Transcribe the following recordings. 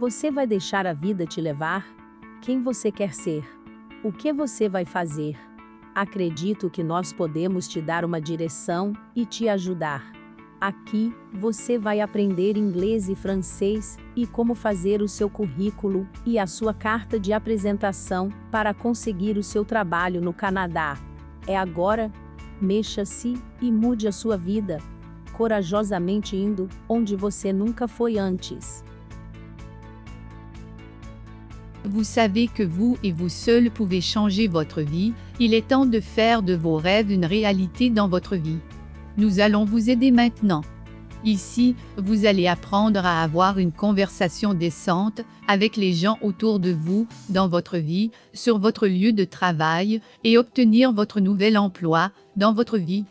Você vai deixar a vida te levar? Quem você quer ser? O que você vai fazer? Acredito que nós podemos te dar uma direção e te ajudar. Aqui, você vai aprender inglês e francês, e como fazer o seu currículo e a sua carta de apresentação para conseguir o seu trabalho no Canadá. É agora? Mexa-se e mude a sua vida, corajosamente indo onde você nunca foi antes. Vous savez que vous et vous seul pouvez changer votre vie, il est temps de faire de vos rêves une réalité dans votre vie. Nous allons vous aider maintenant. Ici, vous allez apprendre à avoir une conversation décente avec les gens autour de vous, dans votre vie, sur votre lieu de travail, et obtenir votre nouvel emploi, dans votre vie.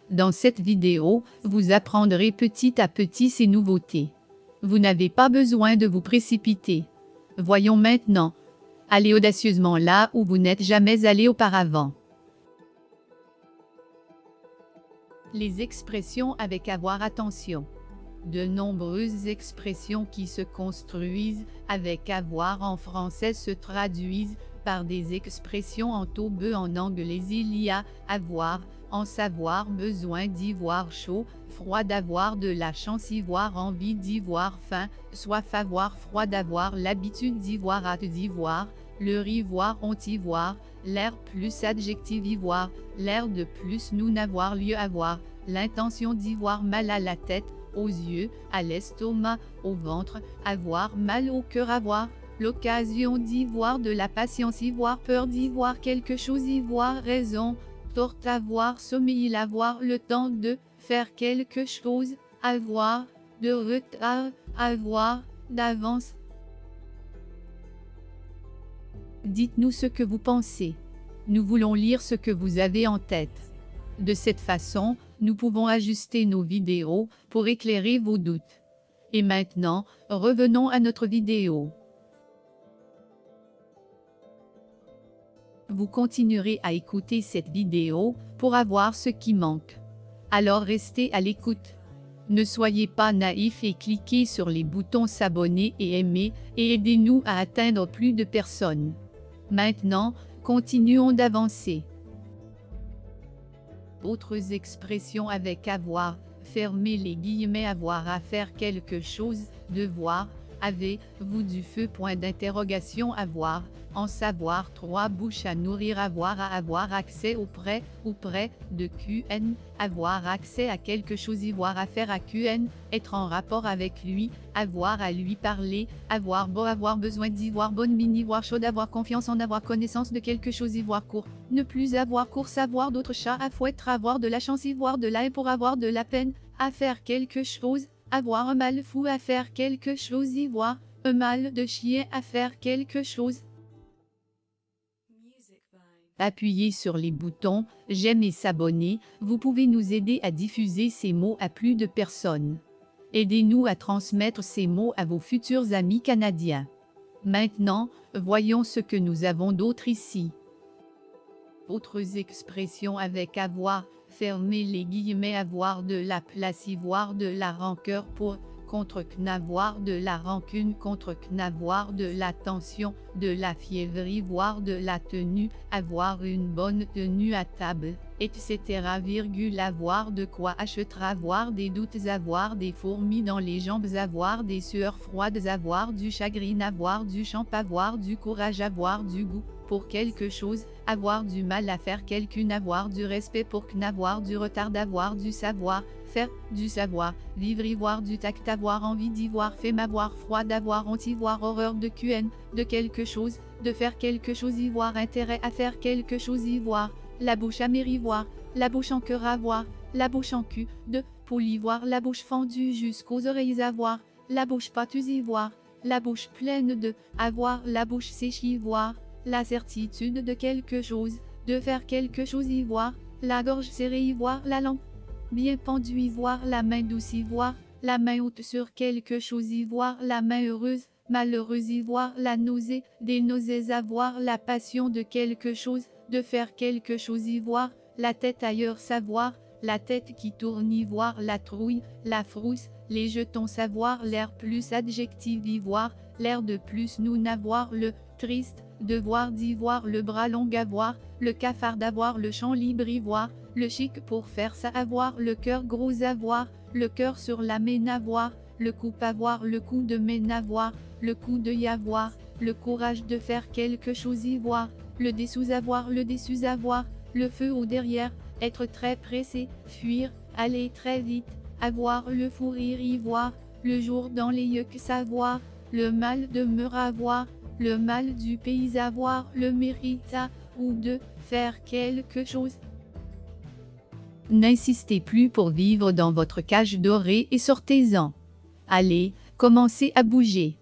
Dans cette vidéo, vous apprendrez petit à petit ces nouveautés. Vous n'avez pas besoin de vous précipiter. Voyons maintenant. Allez audacieusement là où vous n'êtes jamais allé auparavant. Les expressions avec avoir attention. De nombreuses expressions qui se construisent avec avoir en français se traduisent par des expressions en taube en anglais. Il y a avoir, en savoir, besoin d'y voir chaud, froid, d'avoir de la chance, y voir envie, d'y voir faim, soif, avoir froid, d'avoir l'habitude, d'y voir hâte, d'y voir, leur, y voir, ont, y voir, l'air plus adjectif, y voir, l'air de plus, nous, n'avoir lieu, avoir, l'intention d'y voir mal à la tête, aux yeux, à l'estomac, au ventre, avoir mal au cœur, avoir l'occasion d'y voir de la patience, y voir peur, d'y voir quelque chose, y voir raison, tort, avoir sommeil, avoir le temps de faire quelque chose, avoir de retard, avoir d'avance. Dites-nous ce que vous pensez. Nous voulons lire ce que vous avez en tête. De cette façon, nous pouvons ajuster nos vidéos pour éclairer vos doutes. Et maintenant, revenons à notre vidéo. Vous continuerez à écouter cette vidéo pour avoir ce qui manque. Alors restez à l'écoute. Ne soyez pas naïfs et cliquez sur les boutons s'abonner et aimer et aidez-nous à atteindre plus de personnes. Maintenant, continuons d'avancer. Autres expressions avec avoir, fermez les guillemets, avoir à faire quelque chose, devoir, avez-vous du feu, point d'interrogation, avoir, en savoir, trois bouches à nourrir, avoir à avoir accès auprès ou près de QN, avoir accès à quelque chose, y voir affaire à QN, être en rapport avec lui, avoir à lui parler, avoir beau, avoir besoin d'y voir bonne mine, y voir chaude, avoir confiance en, avoir connaissance de quelque chose, y voir court, ne plus avoir court, savoir d'autres chats à fouetter, avoir de la chance, y voir de la haine pour avoir de la peine, à faire quelque chose, avoir un mal fou, à faire quelque chose, y voir un mal de chien, à faire quelque chose. Appuyez sur les boutons « J'aime » et « S'abonner », vous pouvez nous aider à diffuser ces mots à plus de personnes. Aidez-nous à transmettre ces mots à vos futurs amis canadiens. Maintenant, voyons ce que nous avons d'autre ici. Autres expressions avec avoir, fermez les guillemets, avoir de la place, y voir de la rancœur pour, contre, n'avoir de la rancune, contre, n'avoir de la tension, de la fièvre, y voir de la tenue, avoir une bonne tenue à table, etc. Avoir de quoi acheter, avoir des doutes, avoir des fourmis dans les jambes, avoir des sueurs froides, avoir du chagrin, avoir du champ, avoir du courage, avoir du goût pour quelque chose, avoir du mal à faire quelqu'une, avoir du respect pour n'avoir du retard, d'avoir du savoir, faire du savoir, vivre, y voir du tact, avoir envie d'y voir, fait, m'avoir froid, d'avoir honte, y voir horreur de QN, de quelque chose, de faire quelque chose, y voir intérêt à faire quelque chose, y voir, la bouche amère, y voir, la bouche en cœur, avoir, la bouche en cul, de poule, y voir, la bouche fendue jusqu'aux oreilles, avoir, la bouche pâteuse, y voir, la bouche pleine de, avoir, la bouche sèche, y voir, la certitude de quelque chose, de faire quelque chose, y voir, la gorge serrée, y voir, la langue bien pendue, y voir, la main douce, y voir, la main haute sur quelque chose, y voir, la main heureuse, malheureuse, y voir, la nausée, des nausées, avoir, la passion de quelque chose, de faire quelque chose, y voir, la tête ailleurs, savoir, la tête qui tourne, y voir, la trouille, la frousse, les jetons savoir l'air plus adjectif ivoire, l'air de plus nous n'avoir le triste, devoir d'ivoire le bras long avoir, le cafard d'avoir le champ libre ivoire, le chic pour faire ça avoir, le cœur gros avoir, le cœur sur la main avoir, le coup avoir, le coup de main avoir, le coup de y avoir, le courage de faire quelque chose y voir, le dessous avoir, le dessus avoir, le feu au derrière, être très pressé, fuir, aller très vite, avoir le fou rire y voir, le jour dans les yeux que savoir, le mal demeure avoir, le mal du pays avoir, le mérite à, ou de, faire quelque chose. N'insistez plus pour vivre dans votre cage dorée et sortez-en. Allez, commencez à bouger.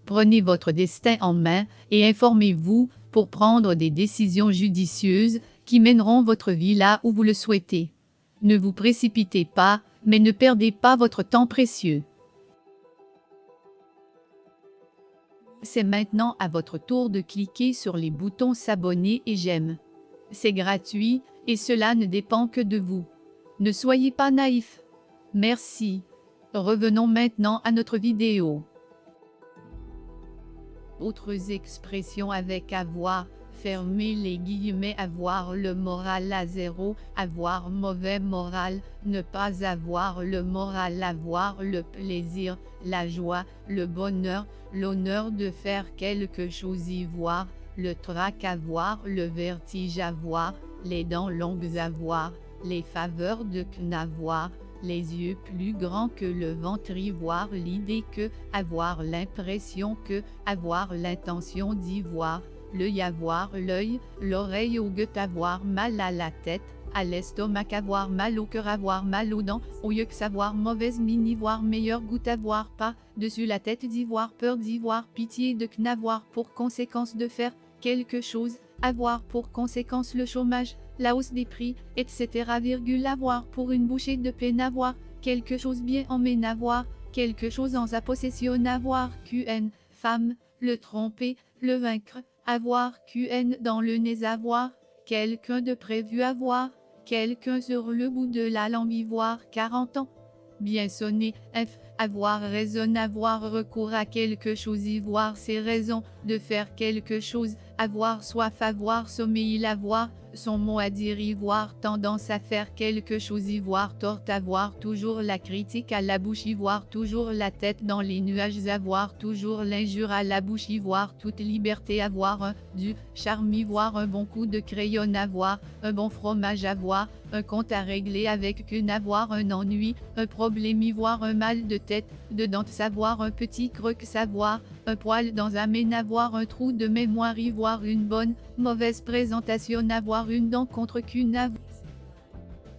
Prenez votre destin en main et informez-vous pour prendre des décisions judicieuses qui mèneront votre vie là où vous le souhaitez. Ne vous précipitez pas, mais ne perdez pas votre temps précieux. C'est maintenant à votre tour de cliquer sur les boutons s'abonner et j'aime. C'est gratuit et cela ne dépend que de vous. Ne soyez pas naïfs. Merci. Revenons maintenant à notre vidéo. Autres expressions avec avoir, fermez les guillemets, avoir le moral à zéro, avoir mauvais moral, ne pas avoir le moral, avoir le plaisir, la joie, le bonheur, l'honneur de faire quelque chose y voir, le trac avoir, le vertige avoir, les dents longues avoir, les faveurs de n'avoir, les yeux plus grands que le ventre y voir, l'idée que, avoir l'impression que, avoir l'intention d'y voir, le y avoir l'œil, l'oreille au guet avoir mal à la tête, à l'estomac avoir mal au cœur avoir mal aux dents, au lieu que savoir mauvaise mine y voir meilleur goût avoir pas, dessus la tête d'y voir peur d'y voir pitié de n'avoir pour conséquence de faire quelque chose, avoir pour conséquence le chômage, la hausse des prix, etc. Avoir pour une bouchée de pain avoir, quelque chose bien en main avoir, quelque chose en sa possession avoir, qn, femme, le tromper, le vaincre, avoir qn dans le nez avoir, quelqu'un de prévu avoir, quelqu'un sur le bout de la langue y voir 40 ans. Bien sonné, f, avoir raison, avoir recours à quelque chose y voir ses raisons de faire quelque chose, avoir soif, avoir sommeil, avoir son mot à dire y voir tendance à faire quelque chose y voir tort, avoir toujours la critique à la bouche y voir toujours la tête dans les nuages, avoir toujours l'injure à la bouche y voir toute liberté, avoir du charme y voir un bon coup de crayon, avoir un bon fromage, avoir un compte à régler avec qu'une, avoir un ennui, un problème y voir un mal de tête, de dents, savoir un petit croc, savoir un poil dans un main, avoir un trou de mémoire y voir une bonne, mauvaise présentation, avoir une dent contre qu'une,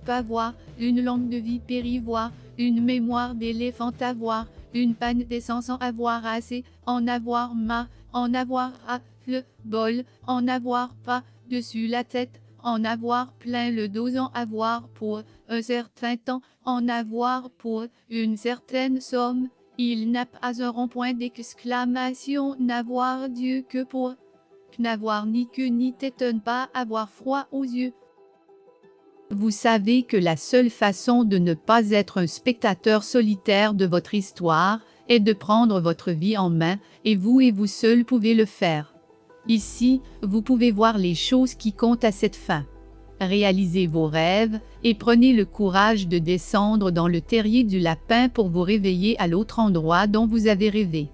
pas voir, une langue de vipère y voir, une mémoire d'éléphant avoir, une panne d'essence en avoir assez, en avoir marre, en avoir à le bol, en avoir pas, dessus la tête, en avoir plein le dos, en avoir pour un certain temps, en avoir pour une certaine somme. Il n'a pas un rond-point d'exclamation, n'avoir Dieu que pour n'avoir ni queue ni tête, ne pas avoir froid aux yeux. Vous savez que la seule façon de ne pas être un spectateur solitaire de votre histoire est de prendre votre vie en main, et vous seul pouvez le faire. Ici, vous pouvez voir les choses qui comptent à cette fin. Réalisez vos rêves et prenez le courage de descendre dans le terrier du lapin pour vous réveiller à l'autre endroit dont vous avez rêvé.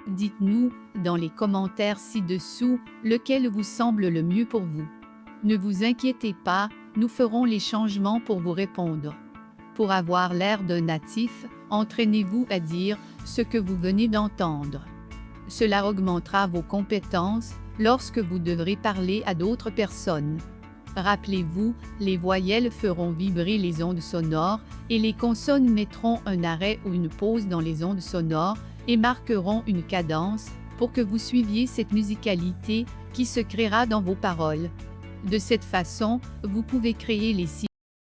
Dites-nous, dans les commentaires ci-dessous, lequel vous semble le mieux pour vous. Ne vous inquiétez pas, nous ferons les changements pour vous répondre. Pour avoir l'air d'un natif, entraînez-vous à dire ce que vous venez d'entendre. Cela augmentera vos compétences lorsque vous devrez parler à d'autres personnes. Rappelez-vous, les voyelles feront vibrer les ondes sonores et les consonnes mettront un arrêt ou une pause dans les ondes sonores et marqueront une cadence pour que vous suiviez cette musicalité qui se créera dans vos paroles. De cette façon, vous pouvez créer les